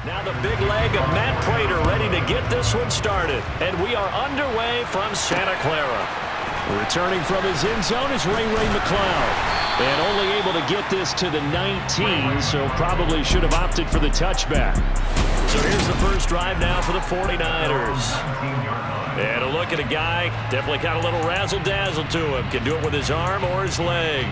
Now the big leg of Matt Prater ready to get this one started. And we are underway from Santa Clara. Returning from his end zone is Ray McCloud. And only able to get this to the 19, so probably should have opted for the touchback. So here's the first drive now for the 49ers. And a look at a guy, definitely got a little razzle-dazzle to him. Can do it with his arm or his leg.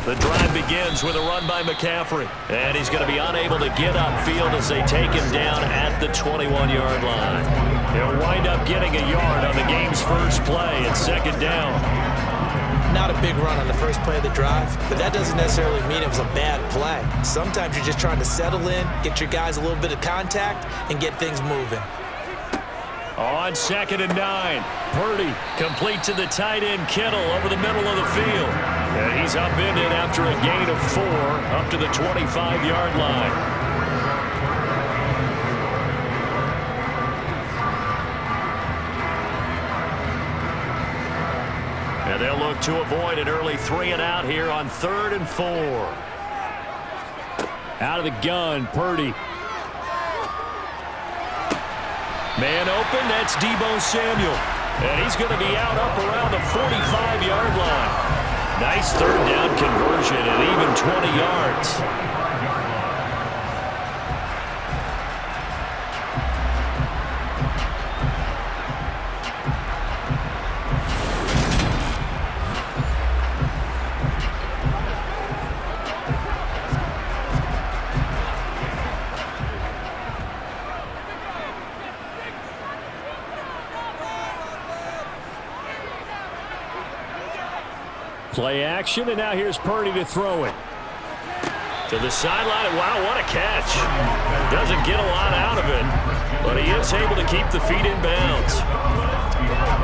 The drive begins with a run by McCaffrey. And he's going to be unable to get upfield as they take him down at the 21-yard line. He'll wind up getting a yard on the game's first play at second down. Not a big run on the first play of the drive, but that doesn't necessarily mean it was a bad play. Sometimes you're just trying to settle in, get your guys a little bit of contact, and get things moving. On 2nd and 9, Purdy complete to the tight end Kittle over the middle of the field. And he's upended after a gain of 4 up to the 25-yard line. And they'll look to avoid an early 3-and-out here on 3rd and 4. Out of the gun, Purdy. Man open, that's Deebo Samuel. And he's going to be out up around the 45-yard line. Nice third down conversion at even 20 yards. Play action, and now here's Purdy to throw it. To the sideline, wow, what a catch. Doesn't get a lot out of it, but he is able to keep the feet in bounds.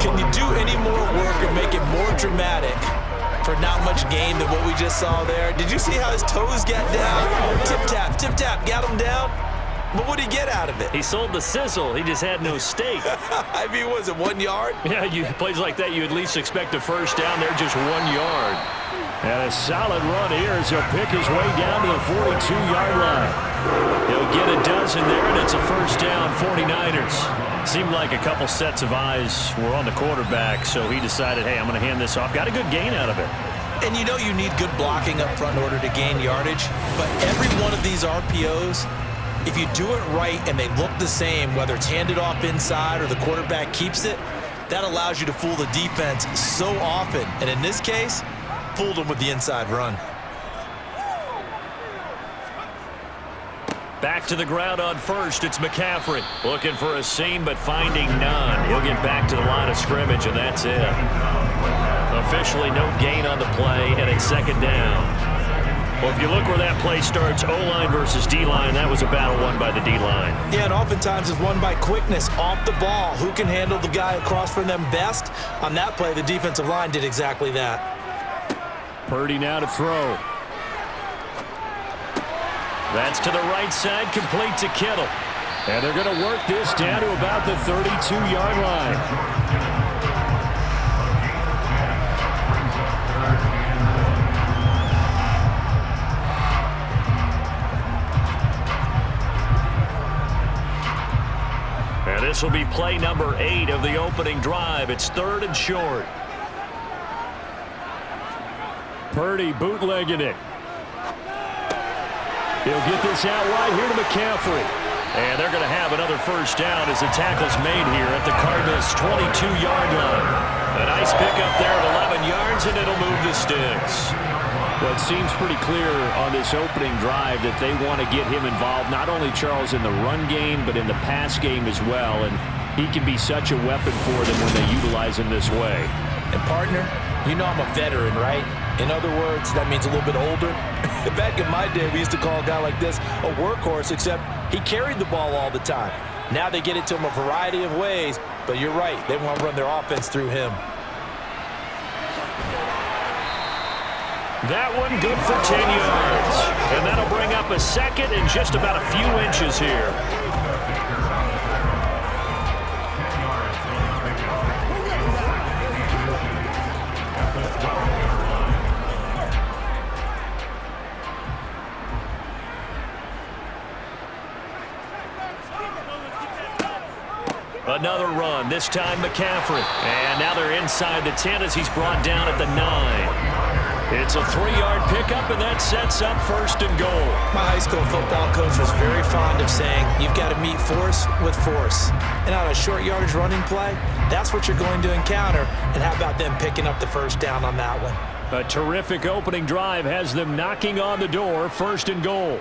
Can you do any more work or make it more dramatic for not much gain than what we just saw there? Did you see how his toes got down? Tip-tap, got him down. But what did he get out of it? He sold the sizzle. He just had no steak. I mean, was it 1 yard? Yeah, plays like that, you at least expect a first down. They're just 1 yard. And a solid run here as he'll pick his way down to the 42-yard line. He'll get a dozen there, and it's a first down, 49ers. Seemed like a couple sets of eyes were on the quarterback, so he decided, hey, I'm going to hand this off. Got a good gain out of it. And you know you need good blocking up front in order to gain yardage, but every one of these RPOs, if you do it right and they look the same, whether it's handed off inside or the quarterback keeps it, That allows you to fool the defense so often. And in this case, fooled them with the inside run. Back to the ground on first. It's McCaffrey. Looking for a seam, but finding none. He'll get back to the line of scrimmage, and that's it. Officially no gain on the play, and it's second down. Well, if you look where that play starts, O-line versus D-line, that was a battle won by the D-line. Yeah, and oftentimes it's won by quickness off the ball. Who can handle the guy across from them best? On that play, the defensive line did exactly that. Purdy now to throw. That's to the right side, complete to Kittle. And they're going to work this down to about the 32-yard line. And this will be play number 8 of the opening drive. It's 3rd and short. Purdy bootlegging it. He'll get this out wide here to McCaffrey. And they're going to have another first down as the tackle's made here at the Cardinals' 22-yard line. A nice pickup there at 11 yards, and it'll move the sticks. Well, it seems pretty clear on this opening drive that they want to get him involved, not only, Charles, in the run game, but in the pass game as well. And he can be such a weapon for them when they utilize him this way. And, partner, you know I'm a veteran, right? In other words, that means a little bit older. Back in my day, we used to call a guy like this a workhorse, except he carried the ball all the time. Now they get it to him a variety of ways, but you're right. They want to run their offense through him. That one good for 10 yards. And that'll bring up a second and just about a few inches here. Another run, this time McCaffrey. And now they're inside the 10 as he's brought down at the 9. It's a 3-yard pickup, and that sets up 1st and goal. My high school football coach was very fond of saying, you've got to meet force with force. And on a short yardage running play, that's what you're going to encounter. And how about them picking up the first down on that one? A terrific opening drive has them knocking on the door, 1st and goal.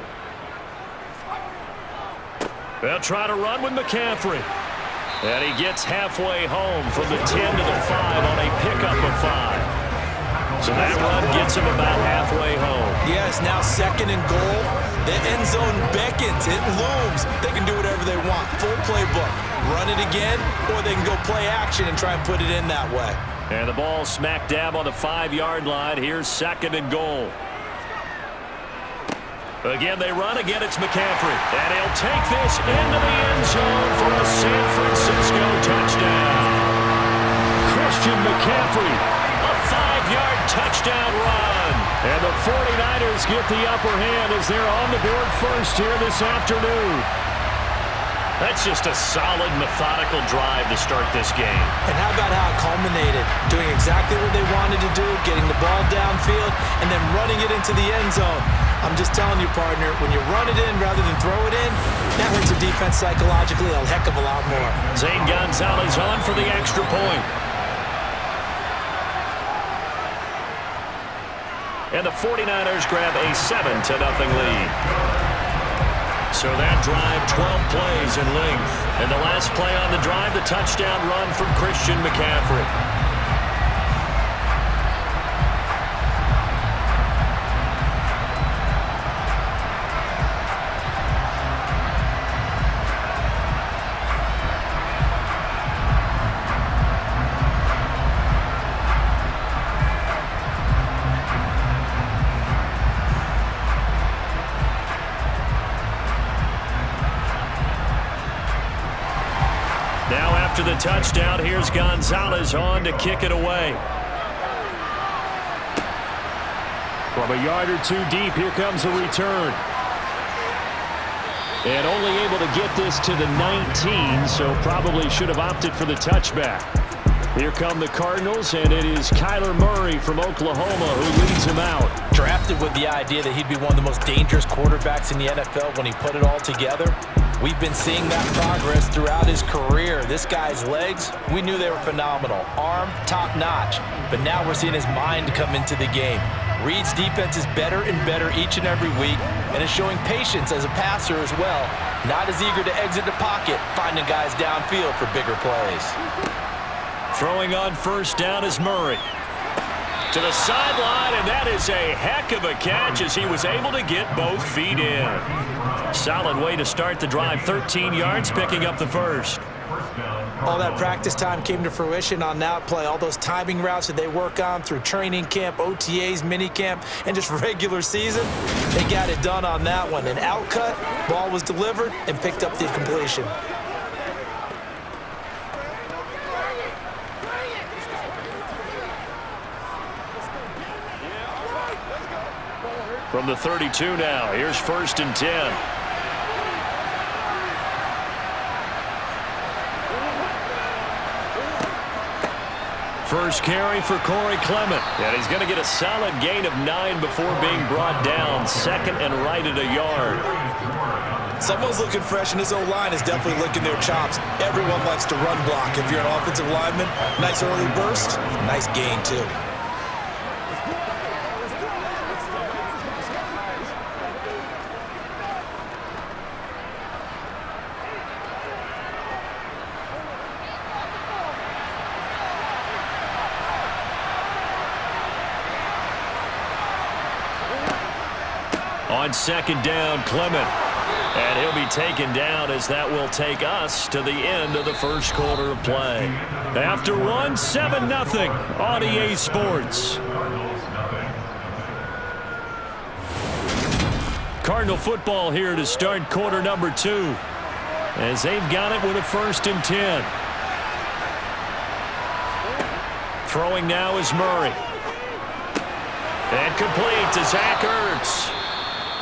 They'll try to run with McCaffrey. And he gets halfway home from the 10 to the 5 on a pickup of 5. So that run gets him about halfway home. Yes, now 2nd and goal. The end zone beckons. It looms. They can do whatever they want. Full playbook. Run it again, or they can go play action and try and put it in that way. And the ball smack dab on the 5-yard line. Here's 2nd and goal. Again, they run. Again, it's McCaffrey. And he'll take this into the end zone for a San Francisco touchdown. Christian McCaffrey, a 5-yard touchdown run. And the 49ers get the upper hand as they're on the board first here this afternoon. That's just a solid, methodical drive to start this game. And how about how it culminated? Doing exactly what they wanted to do, getting the ball downfield, and then running it into the end zone. I'm just telling you, partner, when you run it in rather than throw it in, that hurts a defense psychologically a heck of a lot more. Zane Gonzalez on for the extra point. And the 49ers grab a 7-0 lead. So that drive, 12 plays in length. And the last play on the drive, the touchdown run from Christian McCaffrey. After the touchdown, here's Gonzalez on to kick it away. From a yard or two deep, here comes a return. And only able to get this to the 19, so probably should have opted for the touchback. Here come the Cardinals, and it is Kyler Murray from Oklahoma who leads him out. Drafted with the idea that he'd be one of the most dangerous quarterbacks in the NFL when he put it all together. We've been seeing that progress throughout his career. This guy's legs, we knew they were phenomenal. Arm, top-notch. But now we're seeing his mind come into the game. Reed's defense is better and better each and every week, and is showing patience as a passer as well. Not as eager to exit the pocket, finding guys downfield for bigger plays. Throwing on first down is Murray. To the sideline, and that is a heck of a catch as he was able to get both feet in. Solid way to start the drive, 13 yards, picking up the first. All that practice time came to fruition on that play. All those timing routes that they work on through training camp, OTAs, minicamp, and just regular season, they got it done on that one. An outcut, ball was delivered, and picked up the completion. From the 32 now, here's 1st and 10. First carry for Corey Clement. And he's going to get a solid gain of 9 before being brought down. 2nd and right at a yard. Someone's looking fresh, and his O-line is definitely licking their chops. Everyone likes to run block. If you're an offensive lineman, nice early burst, nice gain too. On 2nd down, Clement. And he'll be taken down as that will take us to the end of the first quarter of play. After one, 7-0 on EA Sports. Cardinal football here to start quarter number 2. As they've got it with a 1st and 10. Throwing now is Murray. And complete to Zach Ertz.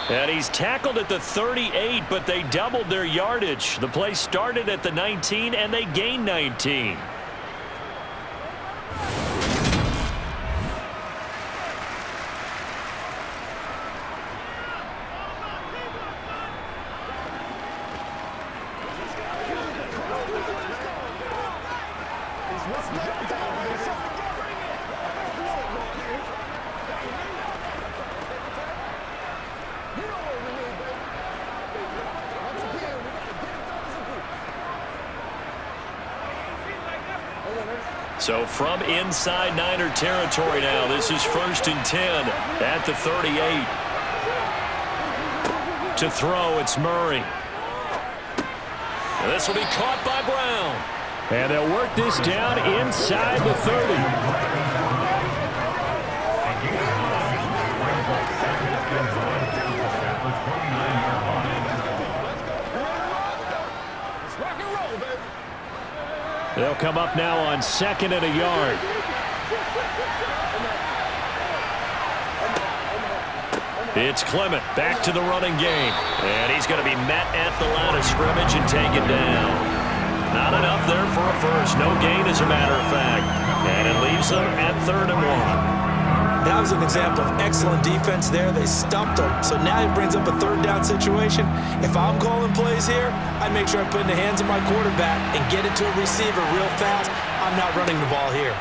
And he's tackled at the 38, but they doubled their yardage. The play started at the 19, and they gained 19. So from inside Niner territory now, this is 1st and 10 at the 38. To throw, it's Murray. And this will be caught by Brown. And they'll work this down inside the 30. They'll come up now on 2nd and a yard. It's Clement back to the running game. And he's going to be met at the line of scrimmage and taken down. Not enough there for a first. No gain, as a matter of fact. And it leaves them at 3rd and 1. That was an example of excellent defense there. They stumped him. So now he brings up a 3rd down situation. If I'm calling plays here, I make sure I put it in the hands of my quarterback and get it to a receiver real fast. I'm not running the ball here.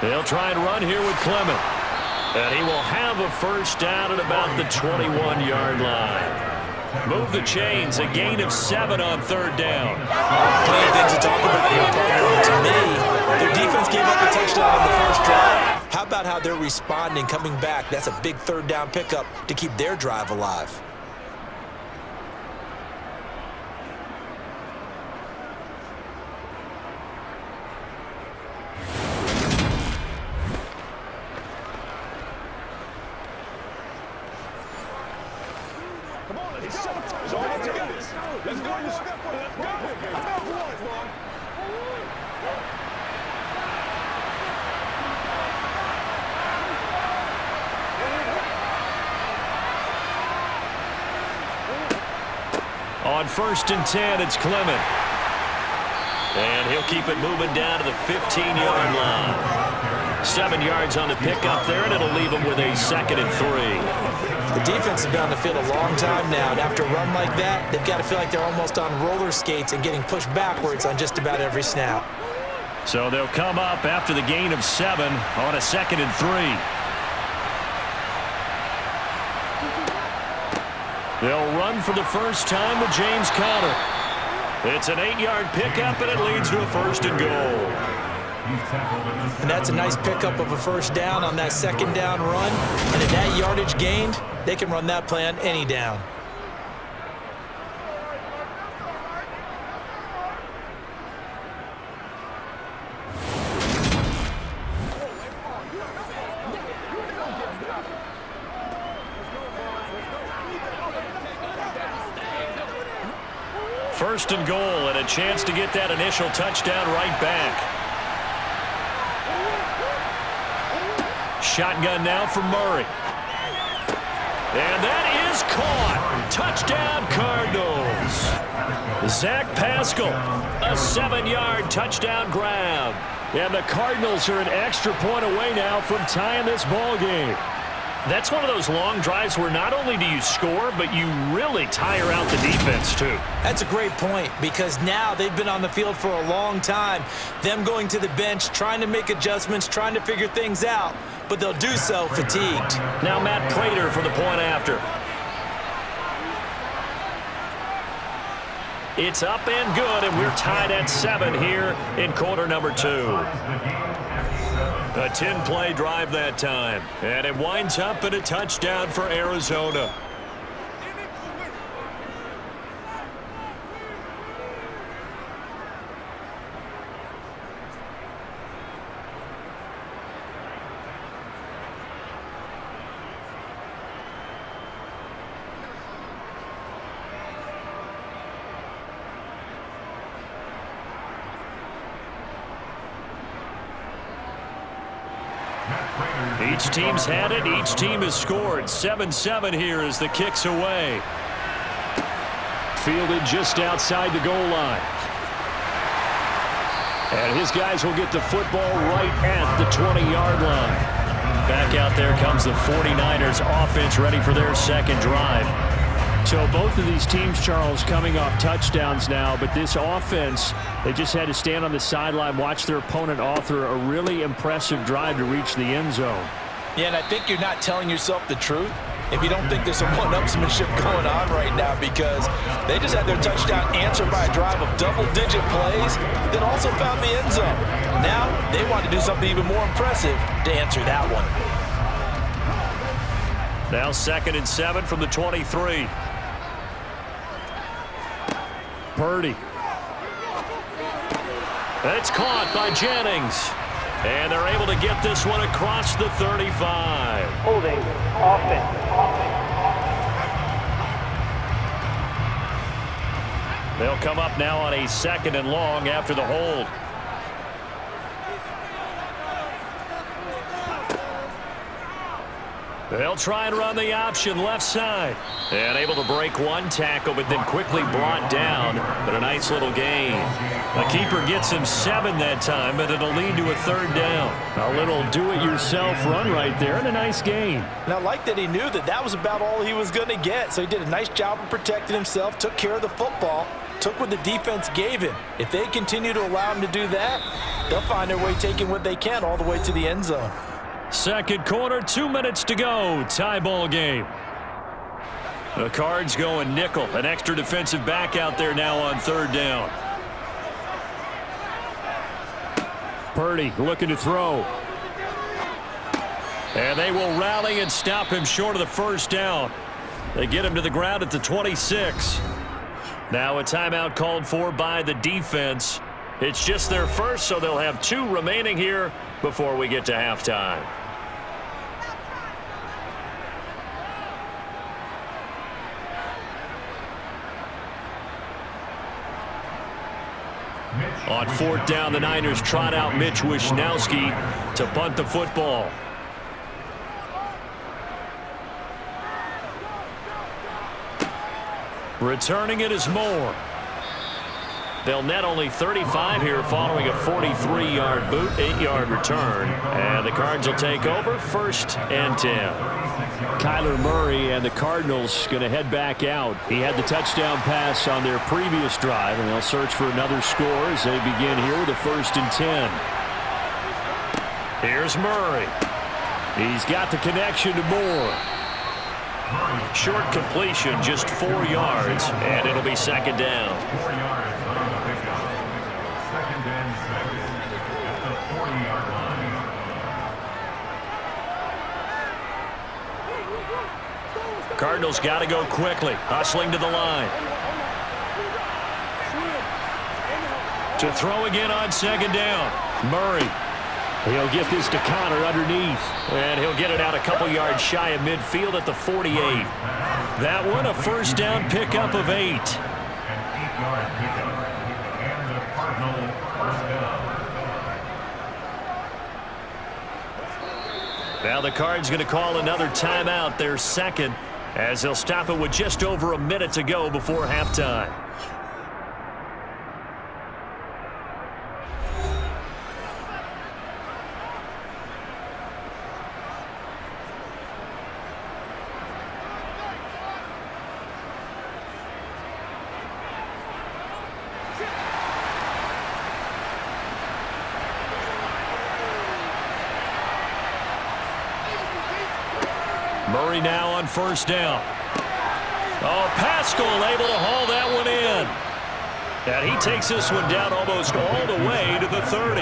They'll try and run here with Clement. And he will have a first down at about the 21-yard line. Move the chains, a gain of 7 on 3rd down. Plenty of things to talk about here. To me, their defense gave up a touchdown on the first drive. How about how they're responding, coming back? That's a big 3rd down pickup to keep their drive alive. Come on, let's go. Let's go. Let's go. On 1st and 10, it's Clement. And he'll keep it moving down to the 15-yard line. 7 yards on the pickup there, and it'll leave him with a 2nd and 3. The defense has been on the field a long time now, and after a run like that, they've got to feel like they're almost on roller skates and getting pushed backwards on just about every snap. So they'll come up after the gain of 7 on a 2nd and 3. They'll run for the first time with James Conner. It's an 8-yard pickup, and it leads to a 1st and goal. And that's a nice pickup of a 1st down on that 2nd down run. And at that yardage gained, they can run that play on any down. First and goal, and a chance to get that initial touchdown right back. Shotgun now for Murray. And that is caught. Touchdown, Cardinals. Zach Pascal, a 7-yard touchdown grab. And the Cardinals are an extra point away now from tying this ball game. That's one of those long drives where not only do you score, but you really tire out the defense, too. That's a great point, because now they've been on the field for a long time. Them going to the bench, trying to make adjustments, trying to figure things out, but they'll do so fatigued. Now Matt Prater for the point after. It's up and good, and we're tied at 7 here in quarter number 2. A 10-play drive that time, and it winds up in a touchdown for Arizona. Each team's had it. Each team has scored. 7-7 here as the kick's away. Fielded just outside the goal line. And his guys will get the football right at the 20-yard line. Back out there comes the 49ers offense ready for their second drive. So both of these teams, Charles, coming off touchdowns now, but this offense, they just had to stand on the sideline, watch their opponent author a really impressive drive to reach the end zone. Yeah, and I think you're not telling yourself the truth if you don't think there's some one-upsmanship going on right now, because they just had their touchdown answered by a drive of double-digit plays that also found the end zone. Now they want to do something even more impressive to answer that one. Now 2nd and 7 from the 23. Purdy. It's caught by Jennings. And they're able to get this one across the 35. Holding, offense. They'll come up now on a 2nd and long after the hold. They'll try and run the option left side. And able to break one tackle, but then quickly brought down. But a nice little gain. The keeper gets him 7 that time, but it'll lead to a 3rd down. A little do-it-yourself run right there, and a nice gain. And I like that he knew that that was about all he was going to get. So he did a nice job of protecting himself, took care of the football, took what the defense gave him. If they continue to allow him to do that, they'll find their way taking what they can all the way to the end zone. Second quarter, 2 minutes to go. Tie ball game. The Cards going nickel. An extra defensive back out there now on 3rd down. Purdy looking to throw. And they will rally and stop him short of the 1st down. They get him to the ground at the 26. Now a timeout called for by the defense. It's just their first, so they'll have 2 remaining here before we get to halftime. On 4th down, the Niners trot out Mitch Wishnowsky to punt the football. Returning it is Moore. They'll net only 35 here following a 43-yard boot, 8-yard return. And the Cards will take over 1st and 10. Kyler Murray and the Cardinals going to head back out. He had the touchdown pass on their previous drive, and they'll search for another score as they begin here with a 1st and 10. Here's Murray. He's got the connection to Moore. Short completion, just 4 yards, and it'll be 2nd down. 4 yards on the pickup. 2nd and 7 at the 40-yard line. Cardinals got to go quickly, hustling to the line. To throw again on 2nd down. Murray. He'll get this to Connor underneath. And he'll get it out a couple yards shy of midfield at the 48. That one a 1st down pickup of 8. An 8-yard pickup. And the Cardinal 1st down. Now the Cards going to call another timeout, their 2nd, as they'll stop it with just over a minute to go before halftime. Murray now on 1st down. Oh, Pascal able to haul that one in. And he takes this one down almost all the way to the 30.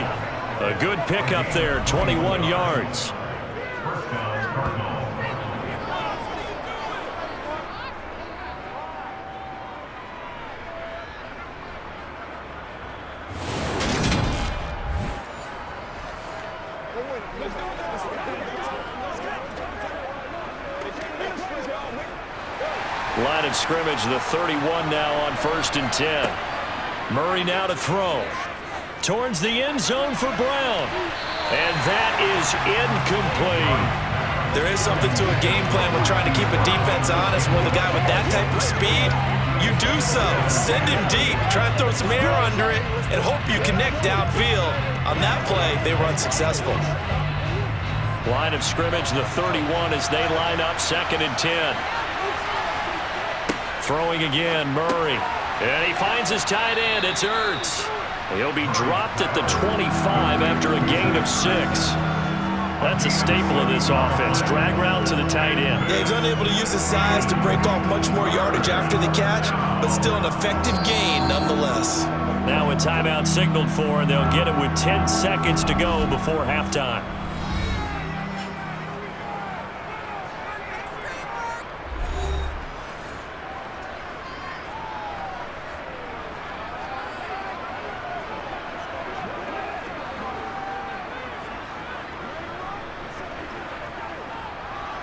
A good pickup there, 21 yards. 1st down, Cardinal. Line of scrimmage, the 31 now on 1st and 10. Murray now to throw. Towards the end zone for Brown. And that is incomplete. There is something to a game plan with trying to keep a defense honest. When the guy with that type of speed, you do so. Send him deep. Try and throw some air under it and hope you connect downfield. On that play, they were unsuccessful. Line of scrimmage, the 31 as they line up 2nd and 10. Throwing again, Murray. And he finds his tight end. It's Ertz. He'll be dropped at the 25 after a gain of 6. That's a staple of this offense. Drag route to the tight end. Yeah, he's unable to use his size to break off much more yardage after the catch, but still an effective gain nonetheless. Now a timeout signaled for, and they'll get it with 10 seconds to go before halftime.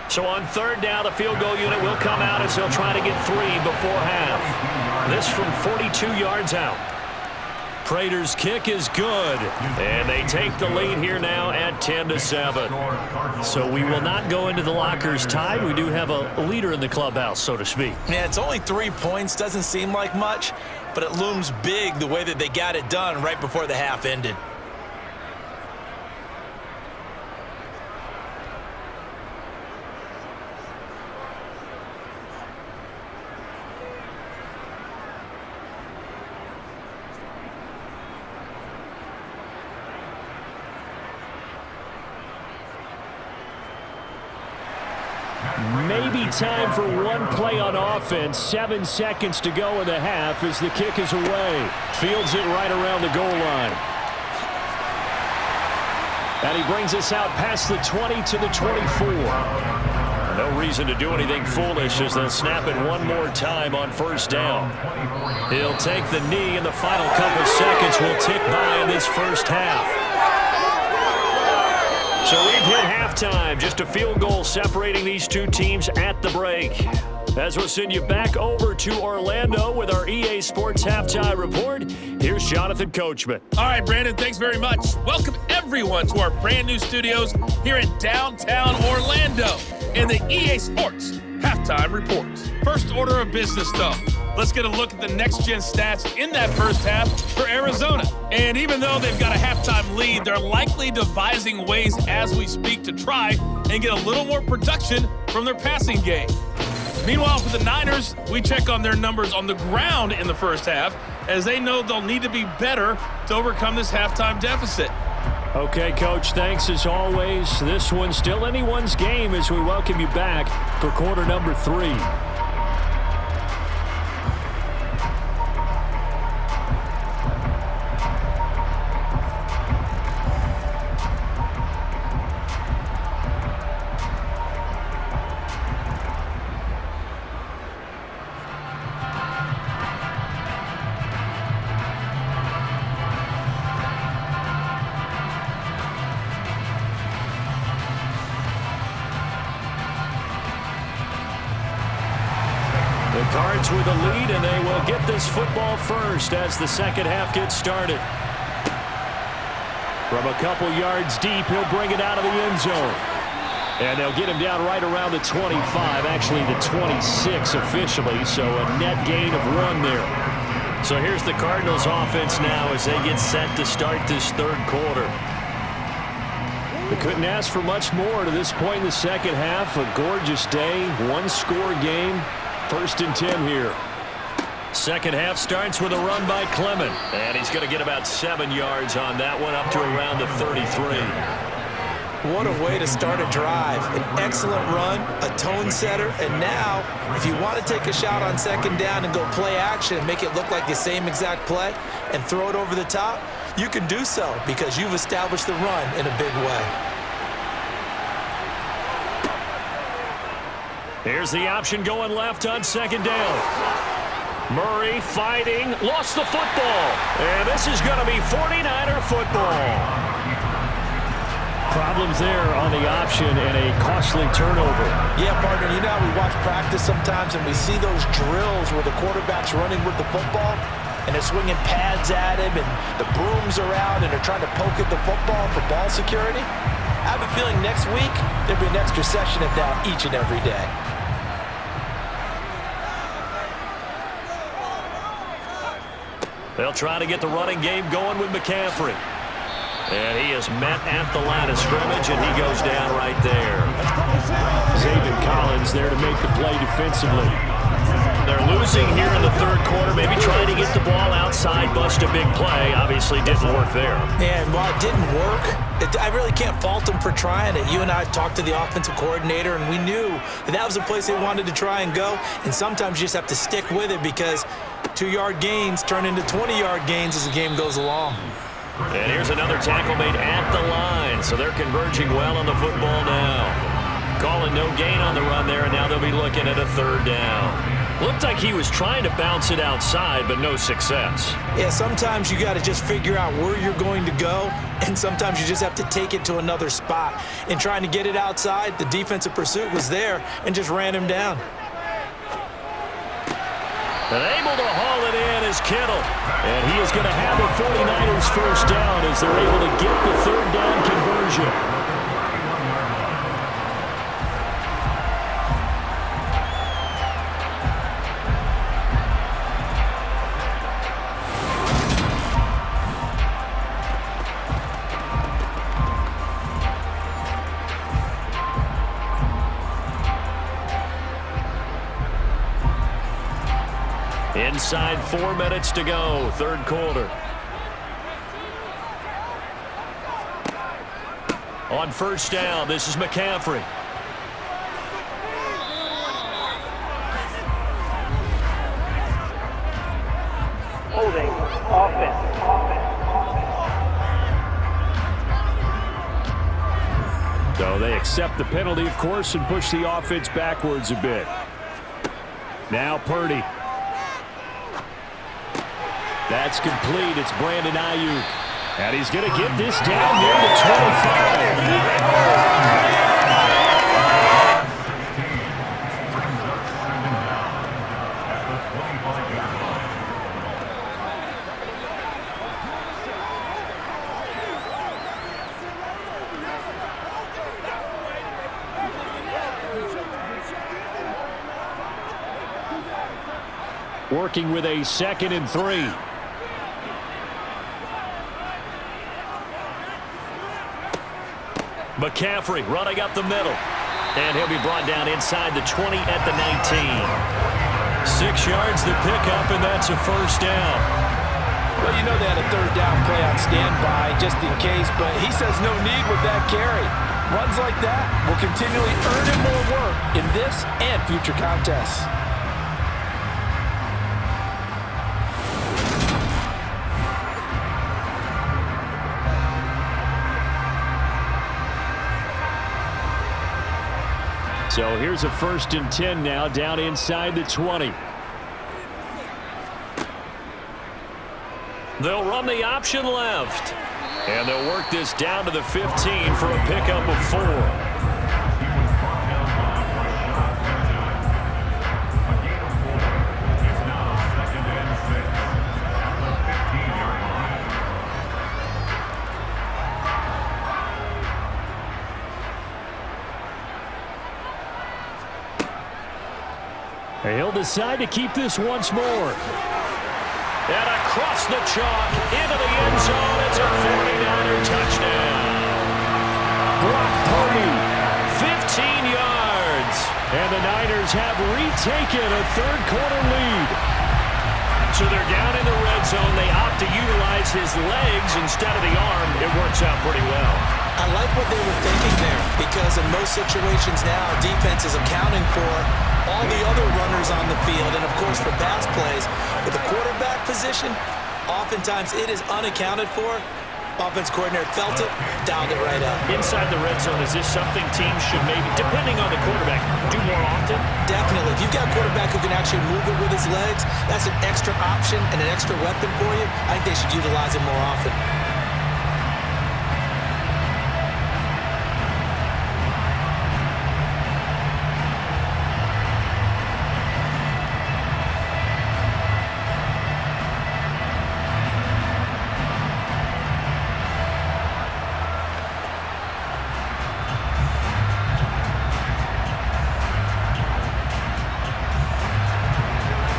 So on 3rd down, the field goal unit will come out as they'll try to get 3 before half. This from 42 yards out. Prater's kick is good, and they take the lead here now at 10-7. So we will not go into the lockers tied. We do have a leader in the clubhouse, so to speak. Yeah, it's only 3 points. Doesn't seem like much, but it looms big the way that they got it done right before the half ended. Maybe time for one play on offense. 7 seconds to go in the half as the kick is away. Fields it right around the goal line. And he brings us out past the 20 to the 24. No reason to do anything foolish as they'll snap it one more time on 1st down. He'll take the knee, and the final couple seconds will tick by in this 1st half. So we've hit halftime. Just a field goal separating these two teams at the break. As we'll send you back over to Orlando with our EA Sports Halftime Report, here's Jonathan Coachman. All right, Brandon, thanks very much. Welcome, everyone, to our brand new studios here in downtown Orlando in the EA Sports Halftime Report. First order of business, though. let's get a look at the next-gen stats in that first half for Arizona. And even though they've got a halftime lead, they're likely devising ways as we speak to try and get a little more production from their passing game. Meanwhile, for the Niners, we check on their numbers on the ground in the first half, as they know they'll need to be better to overcome this halftime deficit. Okay, Coach, thanks as always. This one's still anyone's game as we welcome you back for quarter number 3. The Cards with a lead, and they will get this football first as the second half gets started. From a couple yards deep, he'll bring it out of the end zone. And they'll get him down right around the 25, actually the 26 officially, so a net gain of 1 there. So here's the Cardinals offense now as they get set to start this third quarter. They couldn't ask for much more to this point in the second half. A gorgeous day, one-score game. 1st and 10 here. Second half starts with a run by Clement. And he's going to get about 7 yards on that one, up to around the 33. What a way to start a drive. An excellent run, a tone setter, and now, if you want to take a shot on second down and go play action and make it look like the same exact play and throw it over the top, you can do so because you've established the run in a big way. Here's the option going left on second down. Murray fighting, lost the football. And this is going to be 49er football. Problems there on the option and a costly turnover. Yeah, partner, you know how we watch practice sometimes and we see those drills where the quarterback's running with the football and they're swinging pads at him and the brooms are out and they're trying to poke at the football for ball security. I have a feeling next week there'll be an extra session of that each and every day. They'll try to get the running game going with McCaffrey. And he is met at the line of scrimmage, and he goes down right there. Zaven Collins there to make the play defensively. They're losing here in the third quarter, maybe trying to get the ball outside, bust a big play. Obviously didn't work there. And while it didn't work, I really can't fault them for trying it. You and I talked to the offensive coordinator, and we knew that was a place they wanted to try and go. And sometimes you just have to stick with it because 2-yard gains turn into 20-yard gains as the game goes along. And here's another tackle made at the line, so they're converging well on the football now. Calling no gain on the run there, and now they'll be looking at a third down. Looked like he was trying to bounce it outside, but no success. Yeah, sometimes you got to just figure out where you're going to go, and sometimes you just have to take it to another spot. In trying to get it outside, the defensive pursuit was there and just ran him down. And able to haul it in is Kittle. And he is going to have the 49ers first down as they're able to get the third down conversion. Inside 4 minutes to go, third quarter. On first down, this is McCaffrey. Holding, offense. So they accept the penalty, of course, and push the offense backwards a bit. Now Purdy. That's complete. It's Brandon Ayuk. And he's going to get this down near the 25. working with a 2nd and 3. McCaffrey running up the middle. And he'll be brought down inside the 20 at the 19. 6 yards the pickup, and that's a first down. Well, you know they had a 3rd down play on standby just in case, but he says no need with that carry. Runs like that will continually earn him more work in this and future contests. So here's a 1st and 10 now, down inside the 20. They'll run the option left. And they'll work this down to the 15 for a pickup of 4. He was brought down by a gain of 4. It's now 2nd and 6 at the 15-yard line. He'll decide to keep this once more. And across the chalk, into the end zone. It's a 49er touchdown. Brock Purdy, 15 yards. And the Niners have retaken a 3rd quarter lead. So they're down in the red zone. They opt to utilize his legs instead of the arm. It works out pretty well. I like what they were thinking there, because in most situations now, defense is accounting for all the other runners on the field, and of course for pass plays. But the quarterback position, oftentimes it is unaccounted for. Offense coordinator felt it, dialed it right up. Inside the red zone, is this something teams should maybe, depending on the quarterback, do more often? Definitely. If you've got a quarterback who can actually move it with his legs, that's an extra option and an extra weapon for you. I think they should utilize it more often.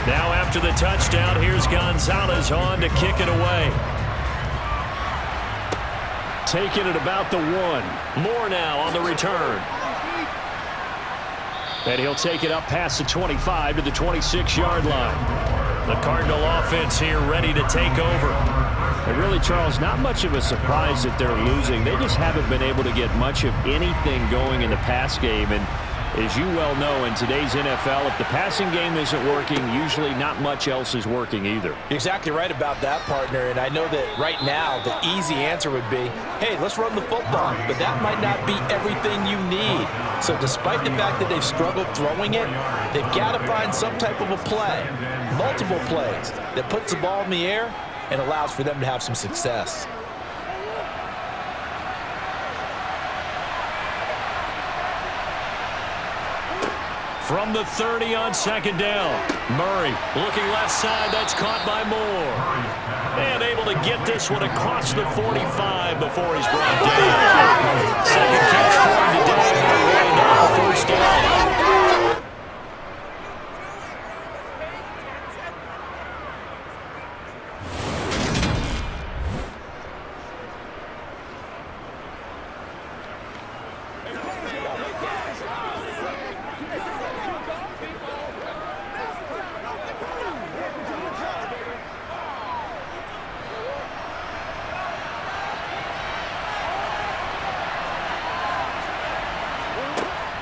Now after the touchdown, here's Gonzalez on to kick it away. Taking it about the 1. Moore now on the return. And he'll take it up past the 25 to the 26-yard line. The Cardinal offense here ready to take over. And really, Charles, not much of a surprise that they're losing. They just haven't been able to get much of anything going in the pass game. And as you well know, in today's NFL, if the passing game isn't working, usually not much else is working either. You're exactly right about that, partner. And I know that right now the easy answer would be, hey, let's run the football. But that might not be everything you need. So despite the fact that they've struggled throwing it, they've got to find some type of a play, multiple plays, that puts the ball in the air and allows for them to have some success. From the 30 on 2nd down. Murray looking left side. That's caught by Moore. And able to get this one across the 45 before he's brought down. Second catch for him today. And now a 1st down.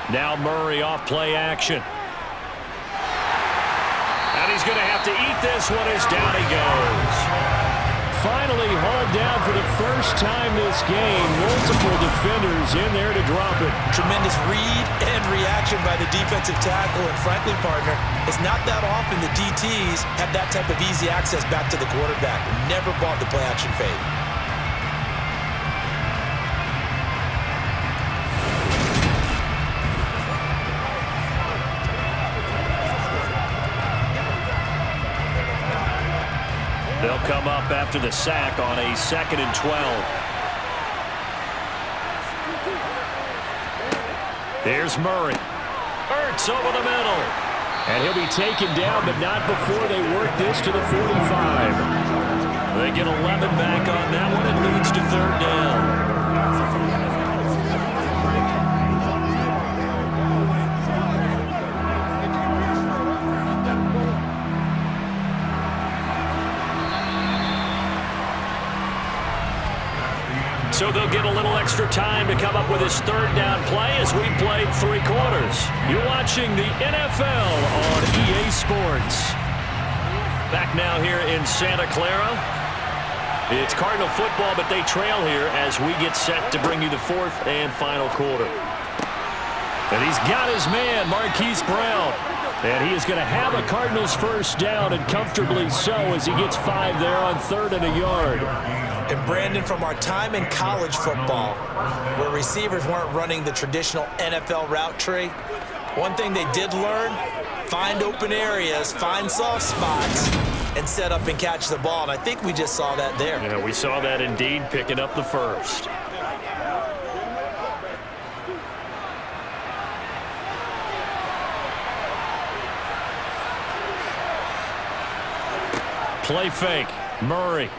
Now Murray off play action. And he's going to have to eat this one as down he goes. Finally hauled down for the first time this game. Multiple defenders in there to drop it. Tremendous read and reaction by the defensive tackle. And frankly, partner, it's not that often the DTs have that type of easy access back to the quarterback. Never bought the play action fade. They'll come up after the sack on a 2nd and 12. Here's Murray. Ertz over the middle. And he'll be taken down, but not before they work this to the 45. They get 11 back on that one. It leads to third down. So they'll get a little extra time to come up with his third down play as we played 3 quarters. You're watching the NFL on EA Sports. Back now here in Santa Clara. It's Cardinal football, but they trail here as we get set to bring you the 4th and final quarter. And he's got his man, Marquise Brown. And he is going to have a Cardinals first down, and comfortably so, as he gets 5 there on 3rd and a yard. And Brandon, from our time in college football, where receivers weren't running the traditional NFL route tree, one thing they did learn, find open areas, find soft spots, and set up and catch the ball. And I think we just saw that there. Yeah, we saw that indeed, picking up the first. Play fake, Murray.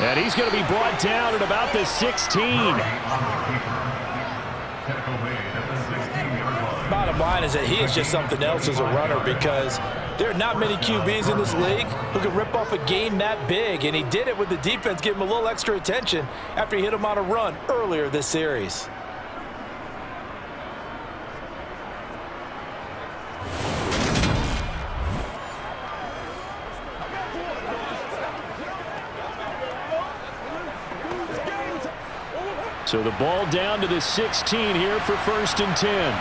And he's going to be brought down at about the 16. Bottom line is that he is just something else as a runner, because there are not many QBs in this league who can rip off a game that big, and he did it with the defense giving him a little extra attention after he hit him on a run earlier this series. So the ball down to the 16 here for 1st and 10.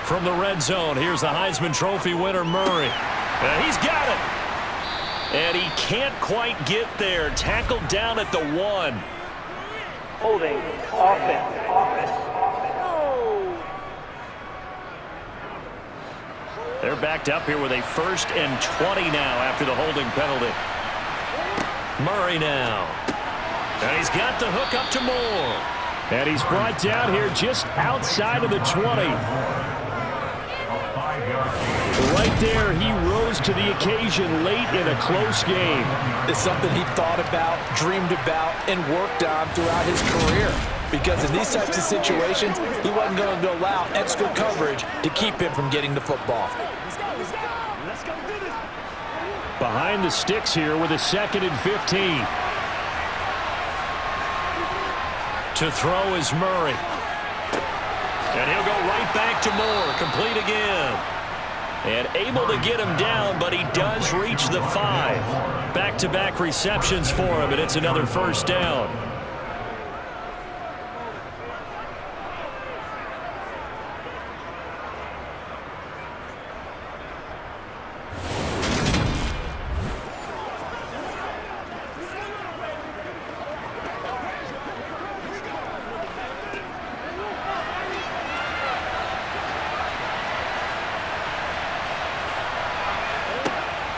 From the red zone, here's the Heisman Trophy winner, Murray. And he's got it. And he can't quite get there. Tackled down at the 1. Holding. Offense. They're backed up here with a 1st and 20 now after the holding penalty. Murray now. And he's got the hook up to Moore. And he's brought down here just outside of the 20. Right there, he rose to the occasion late in a close game. It's something he thought about, dreamed about, and worked on throughout his career. Because in these types of situations, he wasn't going to allow extra coverage to keep him from getting the football. Behind the sticks here with a 2nd and 15. To throw is Murray. And he'll go right back to Moore. Complete again. And able to get him down, but he does reach the 5. Back-to-back receptions for him, and it's another 1st down.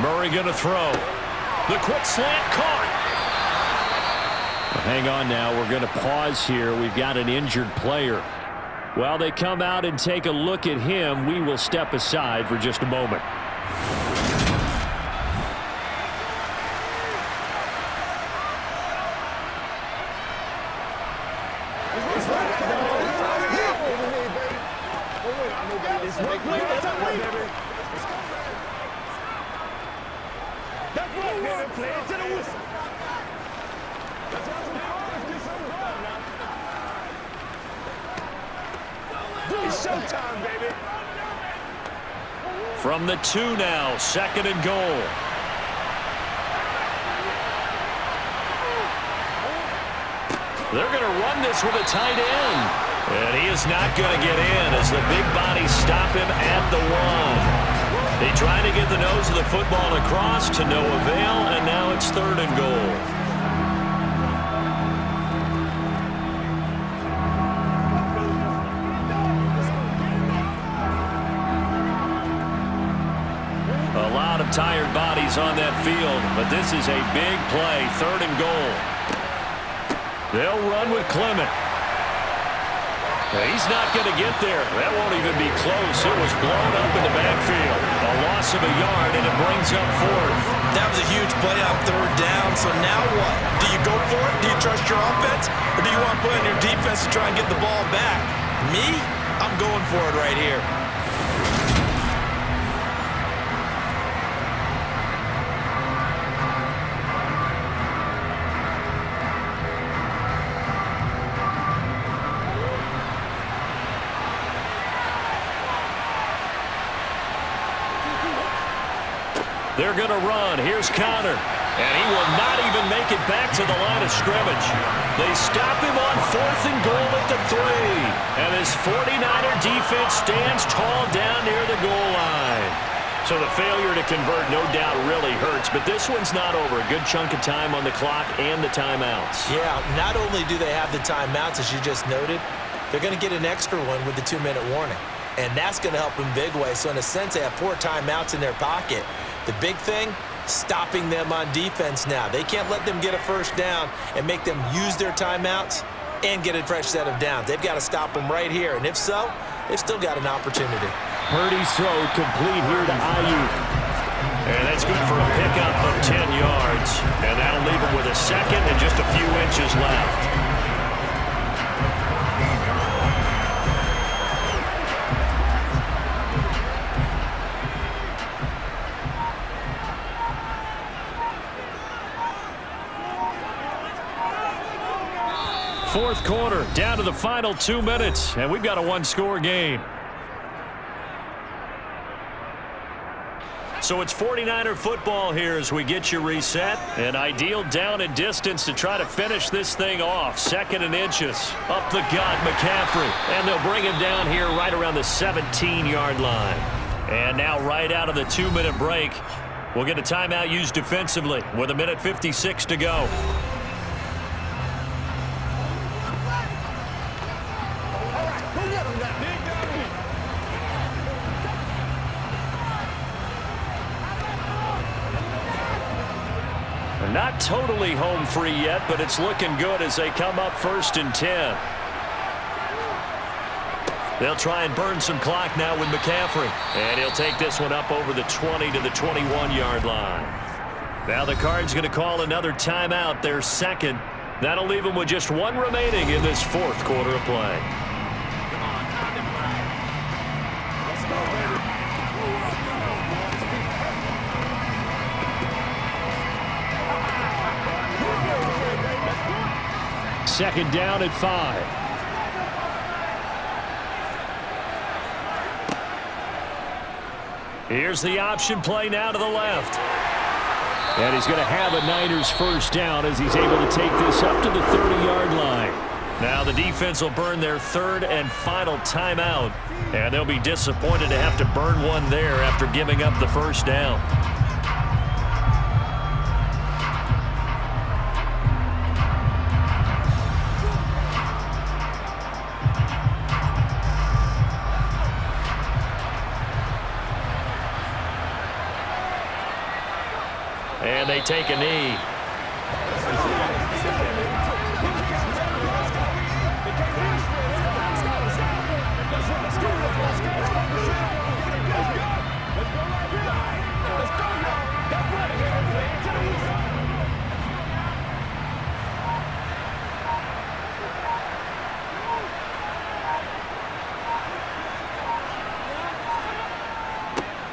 Murray going to throw. The quick slant caught. Hang on now. We're going to pause here. We've got an injured player. While they come out and take a look at him, we will step aside for just a moment. Showtime, baby. From the 2 now, 2nd and goal. They're going to run this with a tight end. And he is not going to get in as the big bodies stop him at the 1. They try to get the nose of the football across to no avail, and now it's 3rd and goal. A lot of tired bodies on that field, but this is a big play, 3rd and goal. They'll run with Clement. He's not going to get there. That won't even be close. It was blown up in the backfield. A loss of a yard, and it brings up fourth. That was a huge play on third down. So now what? Do you go for it? Do you trust your offense? Or do you want to put on your defense to try and get the ball back? Me? I'm going for it right here. They're going to run. Here's Connor. And he will not even make it back to the line of scrimmage. They stop him on 4th and goal at the 3. And this 49er defense stands tall down near the goal line. So the failure to convert no doubt really hurts. But this one's not over. A good chunk of time on the clock and the timeouts. Yeah, not only do they have the timeouts, as you just noted, they're going to get an extra one with the 2-minute warning. And that's going to help in big way. So in a sense, they have 4 timeouts in their pocket. The big thing, stopping them on defense now. They can't let them get a first down and make them use their timeouts and get a fresh set of downs. They've got to stop them right here. And if so, they've still got an opportunity. Purdy's throw complete here to Ayuk. And that's good for a pickup of 10 yards. And that'll leave him with a second and just a few inches left. Fourth quarter, down to the final 2 minutes, and we've got a one-score game. So it's 49er football here as we get you reset. An ideal down and distance to try to finish this thing off. 2nd and inches. Up the gut, McCaffrey. And they'll bring him down here right around the 17-yard line. And now right out of the 2-minute break, we'll get a timeout used defensively with 1:56 to go. Not totally home free yet, but it's looking good as they come up 1st and 10. They'll try and burn some clock now with McCaffrey. And he'll take this one up over the 20 to the 21-yard line. Now the Cards going to call another timeout, their second. That'll leave them with just 1 remaining in this 4th quarter of play. Second down at 5. Here's the option play now to the left. And he's going to have a Niners first down as he's able to take this up to the 30-yard line. Now the defense will burn their 3rd and final timeout. And they'll be disappointed to have to burn one there after giving up the first down. And they take a knee.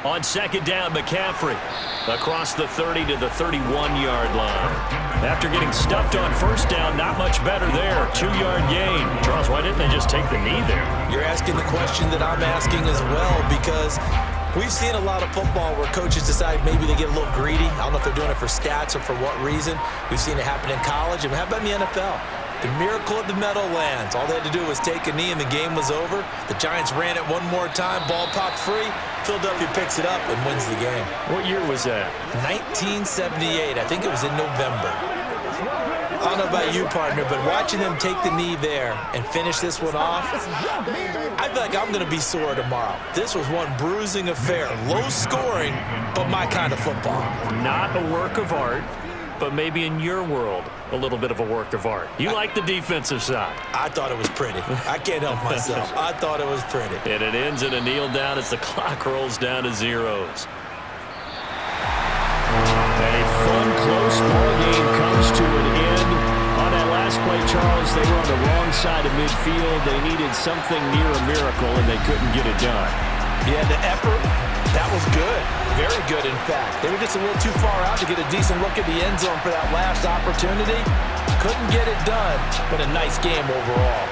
On second down, McCaffrey across the 30 to the 31-yard line. After getting stuffed on first down, not much better there. 2-yard gain. Charles, why didn't they just take the knee there? You're asking the question that I'm asking as well, because we've seen a lot of football where coaches decide maybe they get a little greedy. I don't know if they're doing it for stats or for what reason. We've seen it happen in college. And how about in the NFL? The miracle of the Meadowlands. All they had to do was take a knee and the game was over. The Giants ran it one more time. Ball popped free. Philadelphia picks it up and wins the game. What year was that? 1978. I think it was in November. I don't know about you, partner, but watching them take the knee there and finish this one off, I feel like I'm going to be sore tomorrow. This was one bruising affair. Low scoring, but my kind of football. Not a work of art. but maybe in your world, a little bit of a work of art. You like the defensive side. I thought it was pretty. I can't help myself. I thought it was pretty. And it ends in a kneel down as the clock rolls down to zeros. A fun, close ball game comes to an end. On that last play, Charles, they were on the wrong side of midfield. They needed something near a miracle, and they couldn't get it done. Yeah, the effort, that was good. Very good, in fact. They were just a little too far out to get a decent look at the end zone for that last opportunity. Couldn't get it done, but a nice game overall.